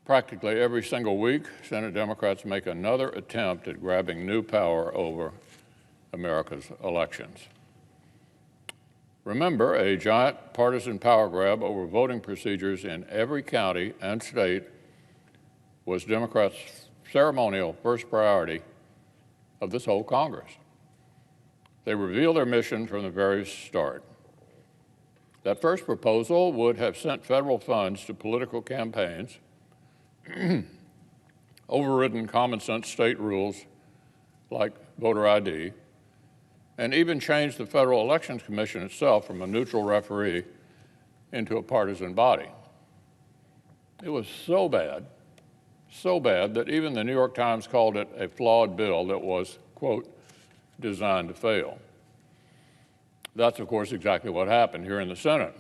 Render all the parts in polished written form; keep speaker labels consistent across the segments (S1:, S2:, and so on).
S1: Practically every single week, Senate Democrats make another attempt at grabbing new power over America's elections. Remember, a giant partisan power grab over voting procedures in every county and state was Democrats' ceremonial first priority of this whole Congress. They revealed their mission from the very start. That first proposal would have sent federal funds to political campaigns, overridden common-sense state rules like voter ID, and even changed the Federal Elections Commission itself from a neutral referee into a partisan body. It was so bad that even the New York Times called it a flawed bill that was, quote, designed to fail. That's, of course, exactly what happened here in the Senate.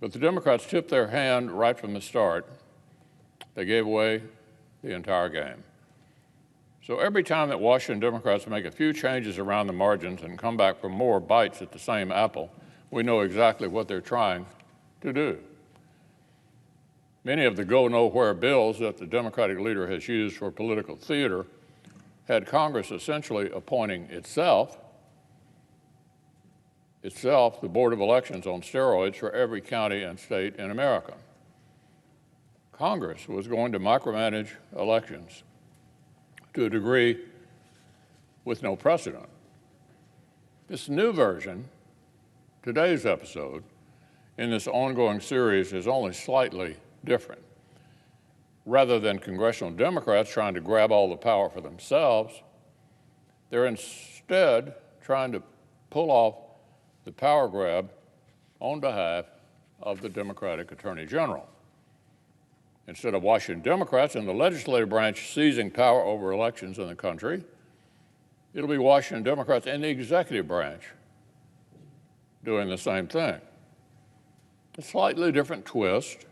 S1: But the Democrats tipped their hand right from the start. They gave away the entire game. So every time that Washington Democrats make a few changes around the margins and come back for more bites at the same apple, we know exactly what they're trying to do. Many of the go-nowhere bills that the Democratic leader has used for political theater had Congress essentially appointing itself the Board of Elections on steroids for every county and state in America. Congress was going to micromanage elections to a degree with no precedent. This new version, today's episode, in this ongoing series is only slightly different. Rather than congressional Democrats trying to grab all the power for themselves, they're instead trying to pull off the power grab on behalf of the Democratic Attorney General. Instead of Washington Democrats in the legislative branch seizing power over elections in the country, it'll be Washington Democrats in the executive branch doing the same thing. A slightly different twist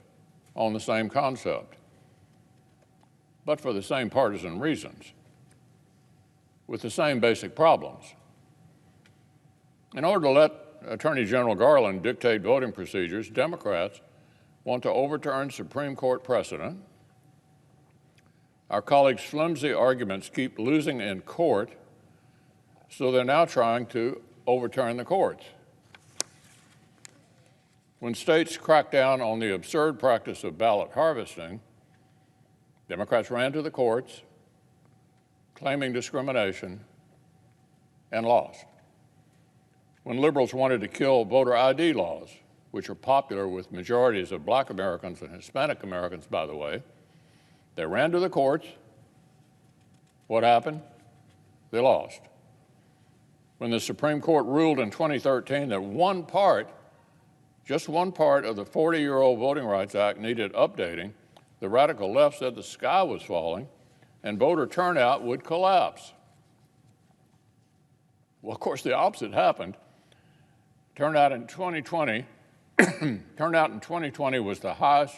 S1: on the same concept, but for the same partisan reasons, with the same basic problems. In order to let Attorney General Garland dictate voting procedures, Democrats want to overturn Supreme Court precedent. Our colleagues' flimsy arguments keep losing in court, so they're now trying to overturn the courts. When states cracked down on the absurd practice of ballot harvesting, Democrats ran to the courts, claiming discrimination, and lost. When liberals wanted to kill voter ID laws, which are popular with majorities of Black Americans and Hispanic Americans, by the way, they ran to the courts. What happened? They lost. When the Supreme Court ruled in 2013 that just one part of the 40-year-old Voting Rights Act needed updating, the radical left said the sky was falling and voter turnout would collapse. Well, of course, the opposite happened. Turnout in 2020 was the highest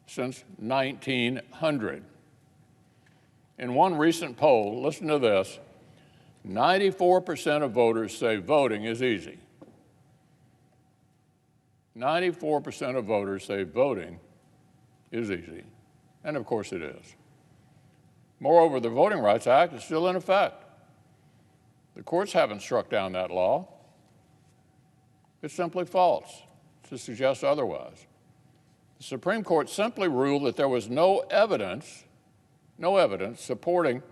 S1: since 1900. In one recent poll, listen to this, 94% of voters say voting is easy. 94% of voters say voting is easy, and of course it is. Moreover, the Voting Rights Act is still in effect. The courts haven't struck down that law. It's simply false to suggest otherwise. The Supreme Court simply ruled that there was no evidence supporting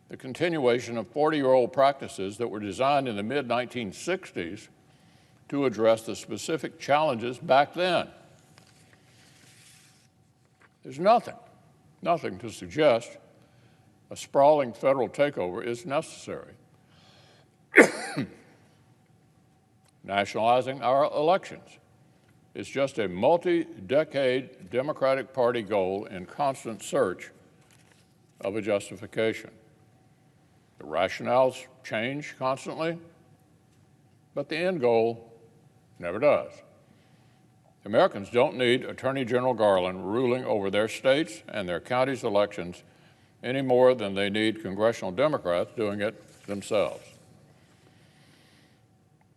S1: the continuation of 40-year-old practices that were designed in the mid-1960s to address the specific challenges back then. There's nothing to suggest a sprawling federal takeover is necessary. Nationalizing our elections is just a multi-decade Democratic Party goal in constant search of a justification. The rationales change constantly, but the end goal never does. Americans don't need Attorney General Garland ruling over their states and their counties' elections any more than they need congressional Democrats doing it themselves.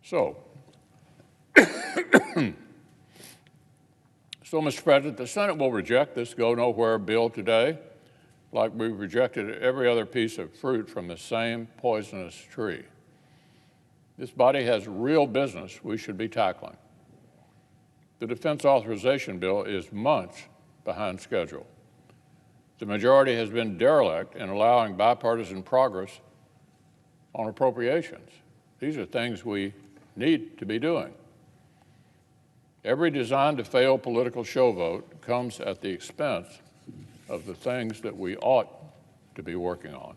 S1: So So, Mr. President, the Senate will reject this go-nowhere bill today, like we've rejected every other piece of fruit from the same poisonous tree. This body has real business we should be tackling. The defense authorization bill is months behind schedule. The majority has been derelict in allowing bipartisan progress on appropriations. These are things we need to be doing. Every designed-to-fail political show vote comes at the expense of the things that we ought to be working on.